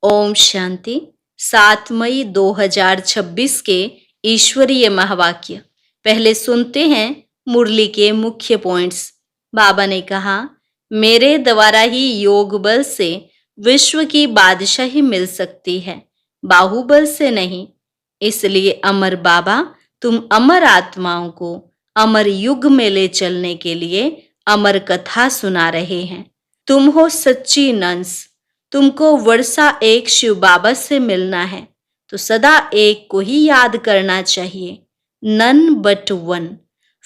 ओम शांति। 7 मई 2026 के ईश्वरीय महावाक्य। पहले सुनते हैं मुरली के मुख्य पॉइंट्स। बाबा ने कहा, मेरे द्वारा ही योग बल से विश्व की बादशाही मिल सकती है, बाहुबल से नहीं। इसलिए अमर बाबा, तुम अमर आत्माओं को अमर युग में ले चलने के लिए अमर कथा सुना रहे हैं। तुम हो सच्ची नंस। तुमको वर्षा एक शिव बाबा से मिलना है तो सदा एक को ही याद करना चाहिए, नन बट वन।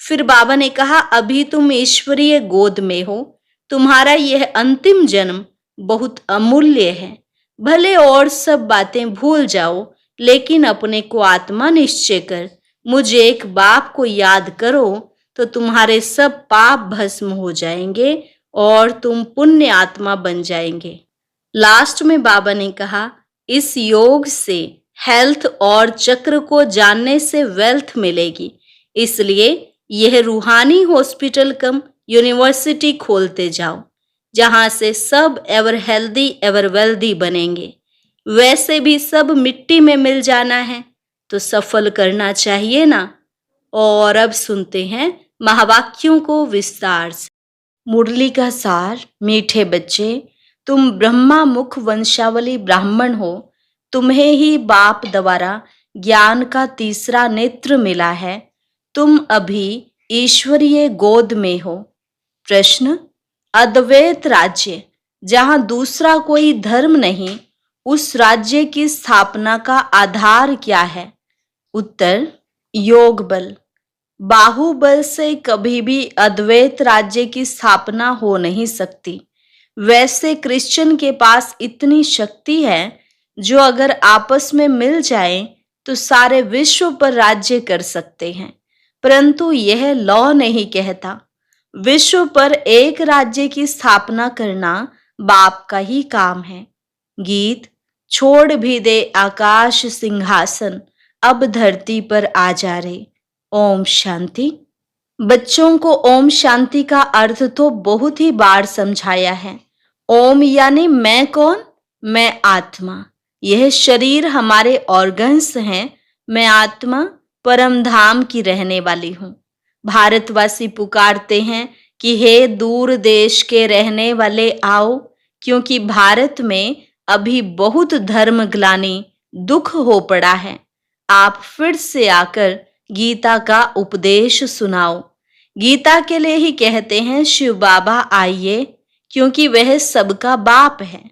फिर बाबा ने कहा, अभी तुम ईश्वरीय गोद में हो। तुम्हारा यह अंतिम जन्म बहुत अमूल्य है। भले और सब बातें भूल जाओ, लेकिन अपने को आत्मा निश्चय कर मुझे एक बाप को याद करो तो तुम्हारे सब पाप भस्म हो जाएंगे और तुम पुण्य आत्मा बन जाएंगे। लास्ट में बाबा ने कहा, इस योग से हेल्थ और चक्र को जानने से वेल्थ मिलेगी। इसलिए यह रूहानी हॉस्पिटल कम यूनिवर्सिटी खोलते जाओ, जहां से सब एवर हेल्दी एवर वेल्दी बनेंगे। वैसे भी सब मिट्टी में मिल जाना है तो सफल करना चाहिए ना। और अब सुनते हैं महावाक्यों को विस्तार से। मुरली का सार। मीठे बच्चे, तुम ब्रह्मा मुख वंशावली ब्राह्मण हो। तुम्हें ही बाप द्वारा ज्ञान का तीसरा नेत्र मिला है। तुम अभी ईश्वरीय गोद में हो। प्रश्न, अद्वैत राज्य जहां दूसरा कोई धर्म नहीं, उस राज्य की स्थापना का आधार क्या है? उत्तर, योग बल। बाहुबल से कभी भी अद्वैत राज्य की स्थापना हो नहीं सकती। वैसे क्रिश्चियन के पास इतनी शक्ति है जो अगर आपस में मिल जाए तो सारे विश्व पर राज्य कर सकते हैं, परंतु यह लॉ नहीं कहता। विश्व पर एक राज्य की स्थापना करना बाप का ही काम है। गीत, छोड़ भी दे आकाश सिंहासन, अब धरती पर आ जा रे। ओम शांति। बच्चों को ओम शांति का अर्थ तो बहुत ही बार समझाया है। ओम यानी मैं कौन? मैं आत्मा। यह शरीर हमारे ऑर्गन्स हैं। मैं आत्मा परम धाम की रहने वाली हूँ। भारतवासी पुकारते हैं कि हे दूर देश के रहने वाले आओ, क्योंकि भारत में अभी बहुत धर्म ग्लानि दुख हो पड़ा है। आप फिर से आकर गीता का उपदेश सुनाओ। गीता के लिए ही कहते हैं शिव बाबा आइए, क्योंकि वह सबका बाप है।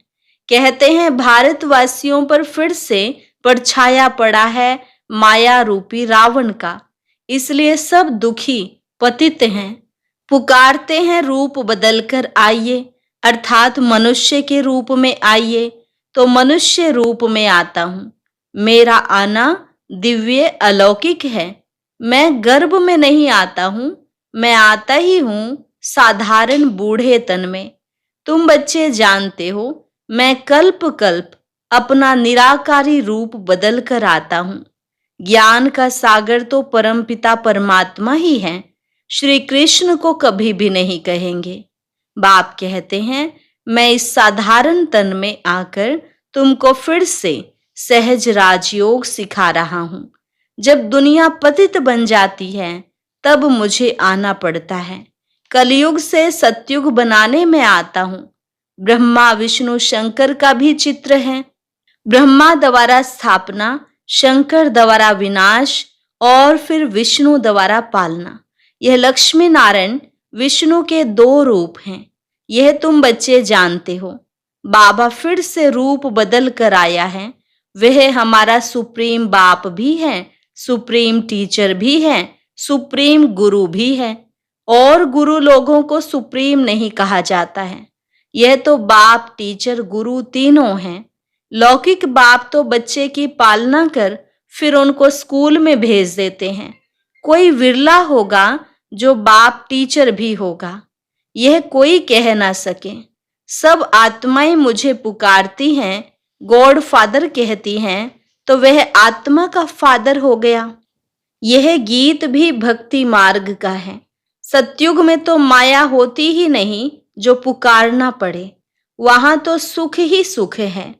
कहते हैं भारतवासियों पर फिर से परछाया पड़ा है माया रूपी रावण का, इसलिए सब दुखी पतित हैं। पुकारते हैं रूप बदलकर आइए, अर्थात मनुष्य के रूप में आइए। तो मनुष्य रूप में आता हूं। मेरा आना दिव्य अलौकिक है। मैं गर्भ में नहीं आता हूं, मैं आता ही हूं साधारण बूढ़े तन में। तुम बच्चे जानते हो, मैं कल्प कल्प अपना निराकारी रूप बदल कर आता हूं। ज्ञान का सागर तो परमपिता परमात्मा ही है। श्री कृष्ण को कभी भी नहीं कहेंगे। बाप कहते हैं, मैं इस साधारण तन में आकर तुमको फिर से सहज राजयोग सिखा रहा हूं। जब दुनिया पतित बन जाती है तब मुझे आना पड़ता है। कलयुग से सतयुग बनाने में आता हूं। ब्रह्मा विष्णु शंकर का भी चित्र है। ब्रह्मा द्वारा स्थापना, शंकर द्वारा विनाश और फिर विष्णु द्वारा पालना। यह लक्ष्मी नारायण विष्णु के दो रूप हैं। यह तुम बच्चे जानते हो। बाबा फिर से रूप बदल कर आया है। वह हमारा सुप्रीम बाप भी है, सुप्रीम टीचर भी है, सुप्रीम गुरु भी है। और गुरु लोगों को सुप्रीम नहीं कहा जाता है। यह तो बाप टीचर गुरु तीनों हैं। लौकिक बाप तो बच्चे की पालना कर फिर उनको स्कूल में भेज देते हैं। कोई विरला होगा जो बाप टीचर भी होगा। यह कोई कह ना सके। सब आत्माएं मुझे पुकारती हैं, गॉड फादर कहती हैं, तो वह आत्मा का फादर हो गया। यह गीत भी भक्ति मार्ग का है। सतयुग में तो माया होती ही नहीं जो पुकारना पड़े। वहां तो सुख ही सुख है।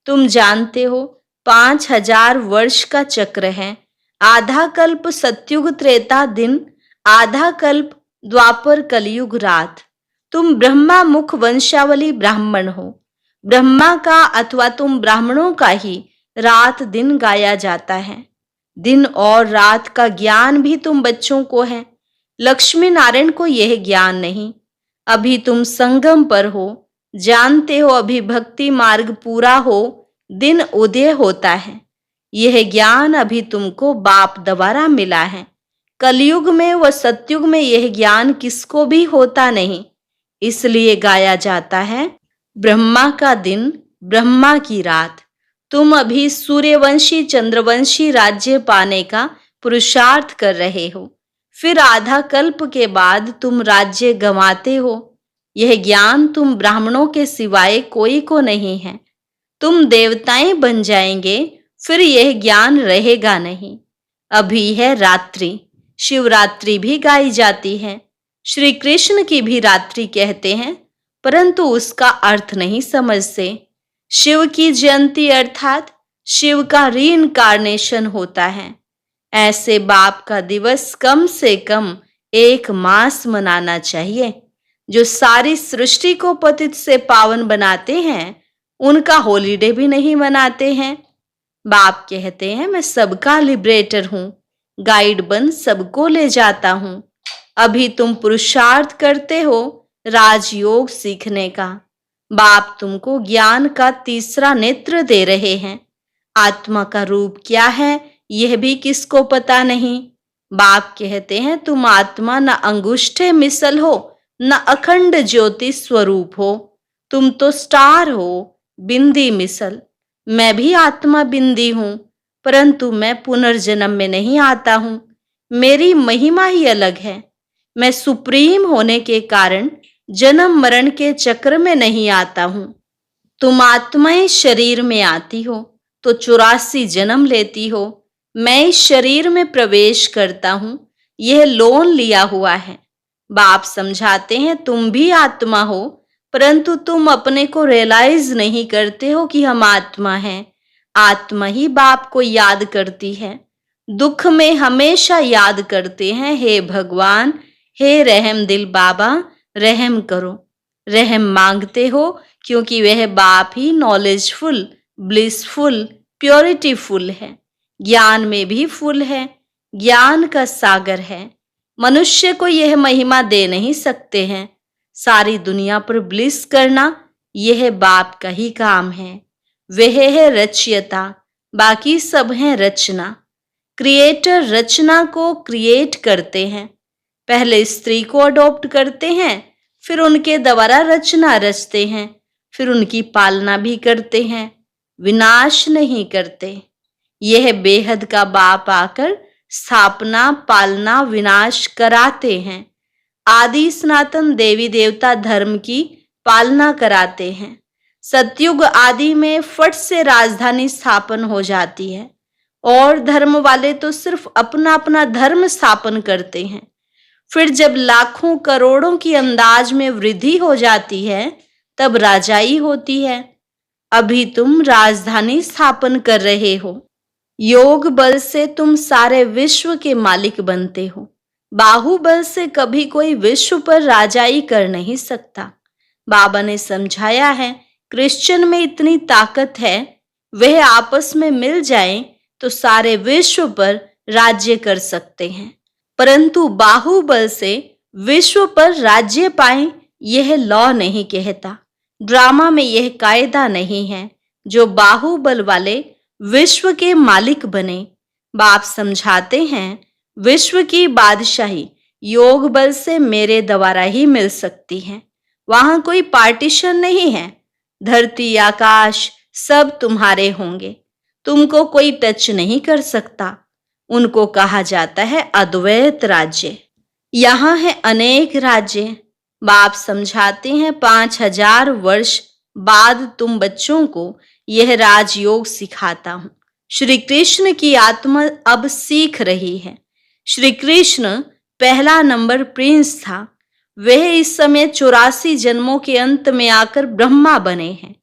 तुम जानते हो 5000 वर्ष का चक्र है। आधा कल्प सत्युग त्रेता दिन, आधा कल्प द्वापर कलयुग रात। तुम ब्रह्मा मुख वंशावली ब्राह्मण हो। ब्रह्मा का अथवा तुम ब्राह्मणों का ही रात दिन गाया जाता है। दिन और रात का ज्ञान भी तुम बच्चों को है। लक्ष्मी नारायण को यह ज्ञान नहीं। अभी तुम संगम पर हो, जानते हो अभी भक्ति मार्ग पूरा हो, दिन उदय होता है। यह ज्ञान अभी तुमको बाप द्वारा मिला है। कलयुग में व सतयुग में यह ज्ञान किसको भी होता नहीं, इसलिए गाया जाता है ब्रह्मा का दिन, ब्रह्मा की रात। तुम अभी सूर्यवंशी चंद्रवंशी राज्य पाने का पुरुषार्थ कर रहे हो, फिर आधा कल्प के बाद तुम राज्य गंवाते हो। यह ज्ञान तुम ब्राह्मणों के सिवाय कोई को नहीं है। तुम देवताएं बन जाएंगे, फिर यह ज्ञान रहेगा नहीं। अभी है रात्रि, शिवरात्रि भी गाई जाती है। श्री कृष्ण की भी रात्रि कहते हैं, परंतु उसका अर्थ नहीं समझते। शिव की जयंती अर्थात शिव का रीइंकार्नेशन होता है। ऐसे बाप का दिवस कम से कम 1 मास मनाना चाहिए। जो सारी सृष्टि को पतित से पावन बनाते हैं, उनका हॉलीडे भी नहीं मनाते हैं। बाप कहते हैं मैं सबका लिबरेटर हूं, गाइड बन सबको ले जाता हूं। अभी तुम पुरुषार्थ करते हो राजयोग सीखने का। बाप तुमको ज्ञान का तीसरा नेत्र दे रहे हैं। आत्मा का रूप क्या है यह भी किसको पता नहीं। बाप कहते हैं तुम आत्मा न अंगुष्ठे मिसल हो, न अखंड ज्योति स्वरूप हो। तुम तो स्टार हो, बिंदी मिसल। मैं भी आत्मा बिंदी हूं, परंतु मैं पुनर्जन्म में नहीं आता हूं। मेरी महिमा ही अलग है। मैं सुप्रीम होने के कारण जन्म मरण के चक्र में नहीं आता हूं। तुम आत्माएं शरीर में आती हो तो 84 जन्म लेती हो। मैं इस शरीर में प्रवेश करता हूं, यह लोन लिया हुआ है। बाप समझाते हैं तुम भी आत्मा हो, परंतु तुम अपने को रियलाइज नहीं करते हो कि हम आत्मा हैं। आत्मा ही बाप को याद करती है, दुख में हमेशा याद करते हैं, हे भगवान, हे रहम दिल बाबा, रहम करो। रहम मांगते हो क्योंकि वह बाप ही नॉलेजफुल, ब्लिसफुल, प्योरिटीफुल है, ज्ञान में भी फुल है, ज्ञान का सागर है। मनुष्य को यह महिमा दे नहीं सकते हैं। सारी दुनिया पर ब्लिस करना यह बाप का ही काम है। वह है रचयिता, बाकी सब है रचना। क्रिएटर रचना को क्रिएट करते हैं। पहले स्त्री को अडॉप्ट करते हैं, फिर उनके द्वारा रचना रचते हैं, फिर उनकी पालना भी करते हैं, विनाश नहीं करते। यह बेहद का बाप आकर स्थापना, पालना, विनाश कराते हैं। आदि सनातन देवी देवता धर्म की पालना कराते हैं। सतयुग आदि में फट से राजधानी स्थापन हो जाती है, और धर्म वाले तो सिर्फ अपना अपना धर्म स्थापन करते हैं। फिर जब लाखों करोड़ों की अंदाज में वृद्धि हो जाती है, तब राजाई होती है। अभी तुम राजधानी स्थापन कर रहे हो। योग बल से तुम सारे विश्व के मालिक बनते हो। बाहुबल से कभी कोई विश्व पर राजाई कर नहीं सकता। बाबा ने समझाया है, क्रिश्चियन में इतनी ताकत है, वह आपस में मिल जाएं तो सारे विश्व पर राज्य कर सकते हैं, परंतु बाहुबल से विश्व पर राज्य पाएं यह लॉ नहीं कहता। ड्रामा में यह कायदा नहीं है जो बाहुबल वाले विश्व के मालिक बने। बाप समझाते हैं विश्व की बादशाही योग बल से मेरे द्वारा ही मिल सकती है। वहां कोई पार्टीशन नहीं है। धरती आकाश सब तुम्हारे होंगे, तुमको कोई टच नहीं कर सकता। उनको कहा जाता है अद्वैत राज्य। यहाँ है अनेक राज्य। बाप समझाते हैं 5000 वर्ष बाद तुम बच्चों को यह राजयोग सिखाता हूं। श्री कृष्ण की आत्मा अब सीख रही है। श्री कृष्ण पहला नंबर प्रिंस था। वह इस समय 84 जन्मों के अंत में आकर ब्रह्मा बने हैं।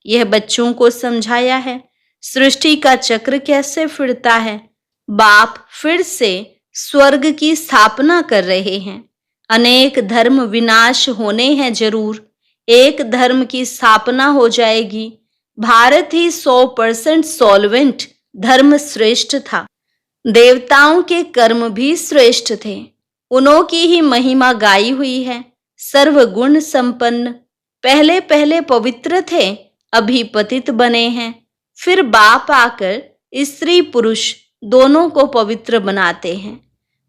यह बच्चों को समझाया है। सृष्टि का चक्र कैसे फिरता है। बाप फिर से स्वर्ग की स्थापना कर रहे हैं। अनेक धर्म विनाश होने हैं जरूर, एक धर्म की स्थापना हो जाएगी। भारत ही 100% सॉल्वेंट धर्म श्रेष्ठ था। देवताओं के कर्म भी श्रेष्ठ थे, उन्हों की ही महिमा गाई हुई है। सर्वगुण संपन्न, पहले पहले पवित्र थे, अभी पतित बने हैं। फिर बाप आकर स्त्री पुरुष दोनों को पवित्र बनाते हैं।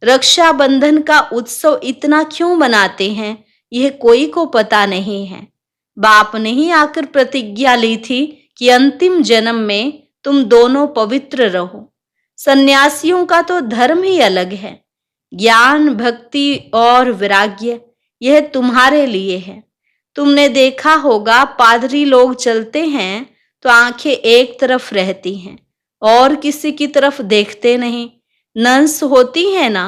रक्षाबंधन का उत्सव इतना क्यों मनाते हैं, यह कोई को पता नहीं है। बाप ने ही आकर प्रतिज्ञा ली थी कि अंतिम जन्म में तुम दोनों पवित्र रहो। सन्यासियों का तो धर्म ही अलग है। ज्ञान, भक्ति और वैराग्य यह तुम्हारे लिए है। तुमने देखा होगा पादरी लोग चलते हैं तो आंखें एक तरफ रहती हैं और किसी की तरफ देखते नहीं। नंस होती है ना,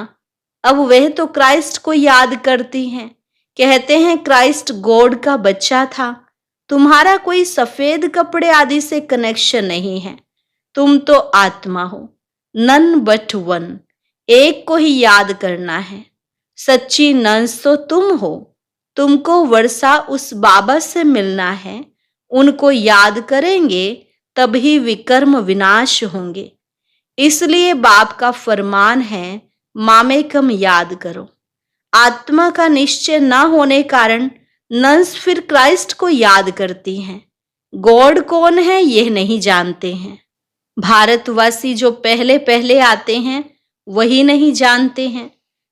अब वह तो क्राइस्ट को याद करती हैं। कहते हैं क्राइस्ट गॉड का बच्चा था। तुम्हारा कोई सफेद कपड़े आदि से कनेक्शन नहीं है। तुम तो आत्मा हो, नन बट वन, एक को ही याद करना है। सच्ची नंस तो तुम हो। तुमको वर्षा उस बाबा से मिलना है। उनको याद करेंगे तभी विकर्म विनाश होंगे। इसलिए बाप का फरमान है, मामेकम याद करो। आत्मा का निश्चय न होने कारण नंस फिर क्राइस्ट को याद करती हैं। गॉड कौन है यह नहीं जानते हैं। भारतवासी जो पहले पहले आते हैं वही नहीं जानते हैं।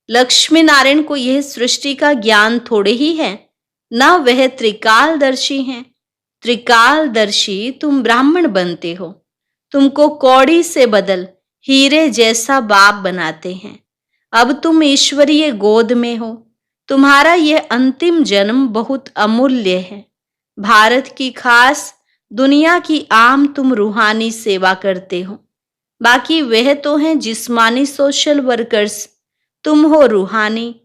लक्ष्मी नारायण को यह सृष्टि का ज्ञान थोड़े ही है, न वह त्रिकालदर्शी हैं। त्रिकालदर्शी तुम ब्राह्मण बनते हो। तुमको कौड़ी से बदल हीरे जैसा बाप बनाते हैं। अब तुम ईश्वरीय गोद में हो। तुम्हारा यह अंतिम जन्म बहुत अमूल्य है। भारत की खास, दुनिया की आम तुम रूहानी सेवा करते हो। बाकी वह तो हैं जिस्मानी सोशल वर्कर्स। तुम हो रूहानी।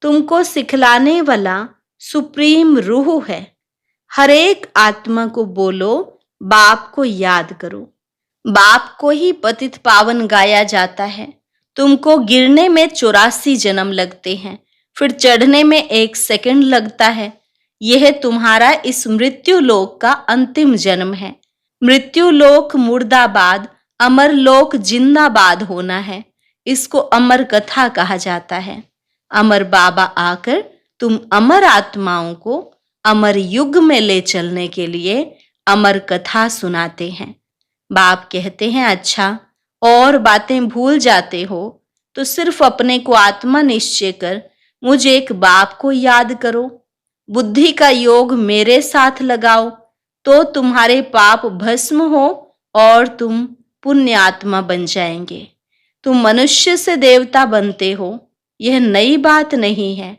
तुमको सिखलाने वाला सुप्रीम रूह है। हर एक आत्मा को बोलो, बाप को याद करो। बाप को ही पतित पावन गाया जाता है। तुमको गिरने में 84 जन्म लगते हैं, फिर चढ़ने में 1 सेकंड लगता है। यह तुम्हारा इस मृत्यु लोक का अंतिम जन्म है। मृत्यु लोक मुर्दाबाद, अमर लोक जिंदाबाद होना है। इसको अमर कथा कहा जाता है। अमर बाबा आकर तुम अमर आत्माओं को अमर युग में ले चलने के लिए अमर कथा सुनाते हैं। बाप कहते हैं, अच्छा और बातें भूल जाते हो तो सिर्फ अपने को आत्मा निश्चय कर मुझे एक बाप को याद करो। बुद्धि का योग मेरे साथ लगाओ तो तुम्हारे पाप भस्म हो और तुम पुण्य आत्मा बन जाएंगे। तुम मनुष्य से देवता बनते हो, यह नई बात नहीं है।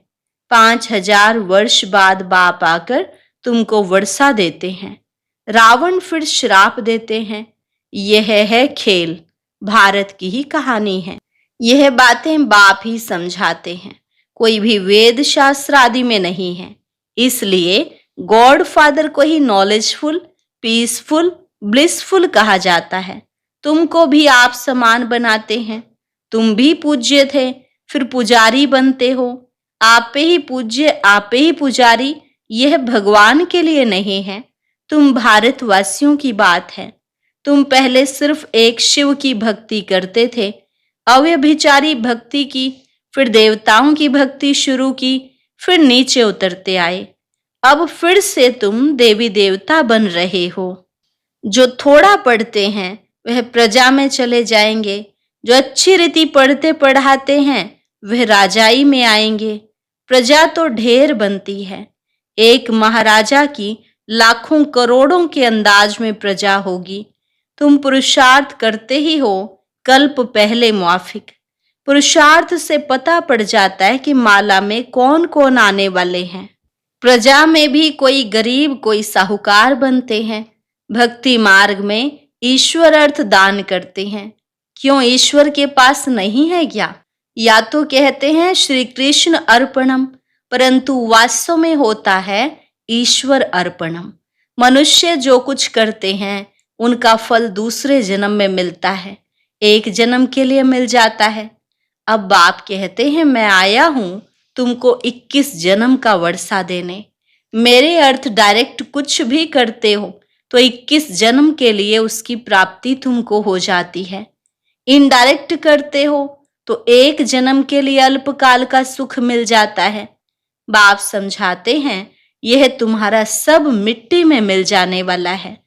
5000 वर्ष बाद बाप आकर तुमको वर्षा देते हैं। रावण फिर श्राप देते हैं। यह है खेल, भारत की ही कहानी है। यह बातें बाप ही समझाते हैं, कोई भी वेद शास्त्र आदि में नहीं है। इसलिए गॉड फादर को ही नॉलेजफुल, पीसफुल, ब्लिसफुल कहा जाता है। तुमको भी आप समान बनाते हैं। तुम भी पूज्य थे, फिर पुजारी बनते हो। आप ही पूज्य, आप ही पुजारी, यह भगवान के लिए नहीं है। तुम भारतवासियों की बात है। तुम पहले सिर्फ एक शिव की भक्ति करते थे, अव्यभिचारी भक्ति की, फिर देवताओं की भक्ति शुरू की, फिर नीचे उतरते आए। अब फिर से तुम देवी देवता बन रहे हो। जो थोड़ा पढ़ते हैं वह प्रजा में चले जाएंगे। जो अच्छी रीति पढ़ते पढ़ाते हैं वह राजाई में आएंगे। प्रजा तो ढेर बनती है। एक महाराजा की लाखों करोड़ों के अंदाज में प्रजा होगी। तुम पुरुषार्थ करते ही हो, कल्प पहले मुआफिक। पुरुषार्थ से पता पड़ जाता है कि माला में कौन कौन आने वाले हैं। प्रजा में भी कोई गरीब, कोई साहूकार बनते हैं। भक्ति मार्ग में ईश्वर अर्थ दान करते हैं। क्यों ईश्वर के पास नहीं है क्या? या तो कहते हैं श्री कृष्ण अर्पणम, परंतु वास्तव में होता है ईश्वर अर्पणम। मनुष्य जो कुछ करते हैं उनका फल दूसरे जन्म में मिलता है, एक जन्म के लिए मिल जाता है। अब बाप कहते हैं मैं आया हूं तुमको 21 जन्म का वर्षा देने। मेरे अर्थ डायरेक्ट कुछ भी करते हो तो 21 जन्म के लिए उसकी प्राप्ति तुमको हो जाती है। इनडायरेक्ट करते हो तो एक जन्म के लिए अल्पकाल का सुख मिल जाता है। बाप समझाते हैं यह तुम्हारा सब मिट्टी में मिल जाने वाला है,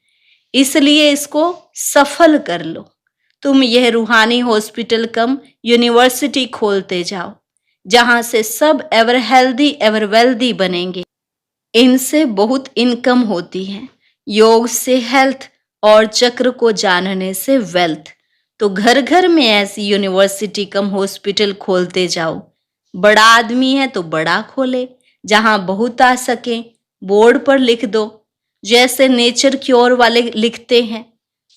इसलिए इसको सफल कर लो। तुम यह रूहानी हॉस्पिटल कम यूनिवर्सिटी खोलते जाओ, जहां से सब एवर हेल्दी एवर वेल्दी बनेंगे। इनसे बहुत इनकम होती है, योग से हेल्थ और चक्र को जानने से वेल्थ। तो घर घर में ऐसी यूनिवर्सिटी कम हॉस्पिटल खोलते जाओ। बड़ा आदमी है तो बड़ा खोले, जहां बहुत आ सके। बोर्ड पर लिख दो, जैसे नेचर क्योर वाले लिखते हैं।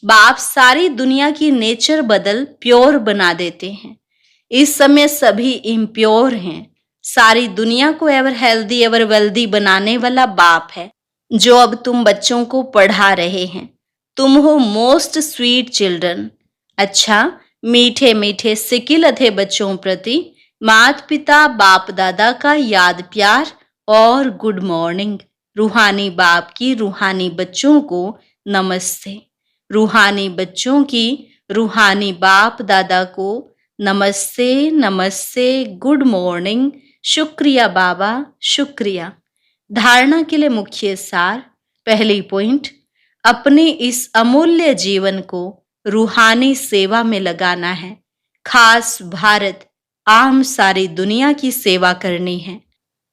बाप सारी दुनिया की नेचर बदल प्योर बना देते हैं। इस समय सभी इम्प्योर हैं। सारी दुनिया को एवर हेल्दी एवर वेल्दी बनाने वाला बाप है, जो अब तुम बच्चों को पढ़ा रहे हैं। तुम हो मोस्ट स्वीट चिल्ड्रन। अच्छा, मीठे मीठे सिकिलथे बच्चों प्रति माता पिता बाप दादा का याद प्यार और गुड मॉर्निंग। रूहानी बाप की रूहानी बच्चों को नमस्ते। रूहानी बच्चों की रूहानी बाप दादा को नमस्ते नमस्ते, गुड मॉर्निंग, शुक्रिया बाबा, शुक्रिया। धारणा के लिए मुख्य सार। पहली पॉइंट, अपने इस अमूल्य जीवन को रूहानी सेवा में लगाना है। खास भारत, आम सारी दुनिया की सेवा करनी है।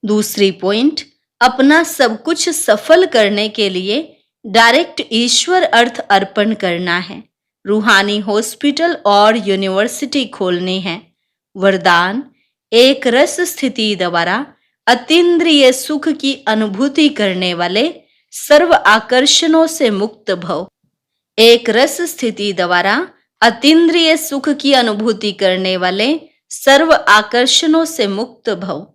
दूसरी पॉइंट, अपना सब कुछ सफल करने के लिए डायरेक्ट ईश्वर अर्थ अर्पण करना है। रूहानी हॉस्पिटल और यूनिवर्सिटी खोलनी है। वरदान, एक रस स्थिति द्वारा अतीन्द्रिय सुख की अनुभूति करने वाले सर्व आकर्षणों से मुक्त भव। एक रस स्थिति द्वारा अतीन्द्रिय सुख की अनुभूति करने वाले सर्व आकर्षणों से मुक्त भव।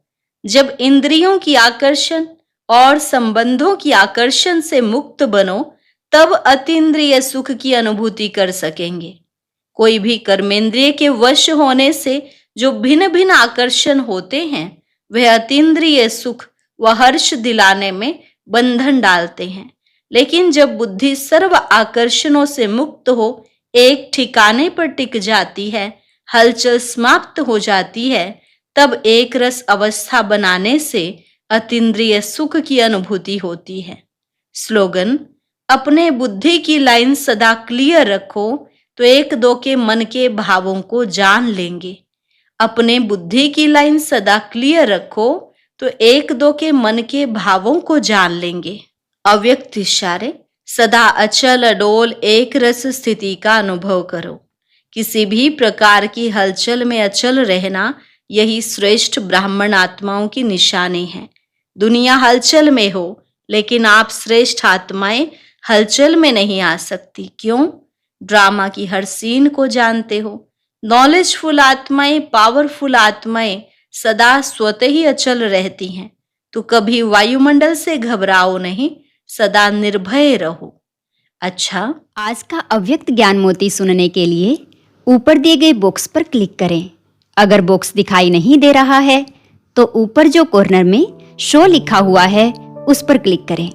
जब इंद्रियों की आकर्षण और संबंधों की आकर्षण से मुक्त बनो, तब अतीन्द्रिय सुख की अनुभूति कर सकेंगे। कोई भी कर्मेंद्रिय के वश होने से जो भिन्न भिन्न आकर्षण होते हैं, वह अतीन्द्रिय सुख व हर्ष दिलाने में बंधन डालते हैं। लेकिन जब बुद्धि सर्व आकर्षणों से मुक्त हो, एक ठिकाने पर टिक जाती है, हलचल समाप्त हो जाती है, तब एक रस अवस्था बनाने से अतीन्द्रिय सुख की अनुभूति होती है। स्लोगन, अपने बुद्धि की लाइन सदा क्लियर रखो तो एक दो के मन के भावों को जान लेंगे। अपने बुद्धि की लाइन सदा क्लियर रखो तो एक दो के मन के भावों को जान लेंगे। अव्यक्त इशारे, सदा अचल अडोल एक रस स्थिति का अनुभव करो। किसी भी प्रकार की हलचल में अचल रहना, यही श्रेष्ठ ब्राह्मण आत्माओं की निशानी है। दुनिया हलचल में हो, लेकिन आप श्रेष्ठ आत्माएं हलचल में नहीं आ सकती। क्यों? ड्रामा की हर सीन को जानते हो। नॉलेजफुल आत्माएं, पावरफुल आत्माएं सदा स्वतः ही अचल रहती हैं। तो कभी वायुमंडल से घबराओ नहीं, सदा निर्भय रहो। अच्छा, आज का अव्यक्त ज्ञान मोती सुनने के लिए ऊपर दिए गए बॉक्स पर क्लिक करें। अगर बॉक्स दिखाई नहीं दे रहा है तो ऊपर जो कॉर्नर में शो लिखा हुआ है उस पर क्लिक करें।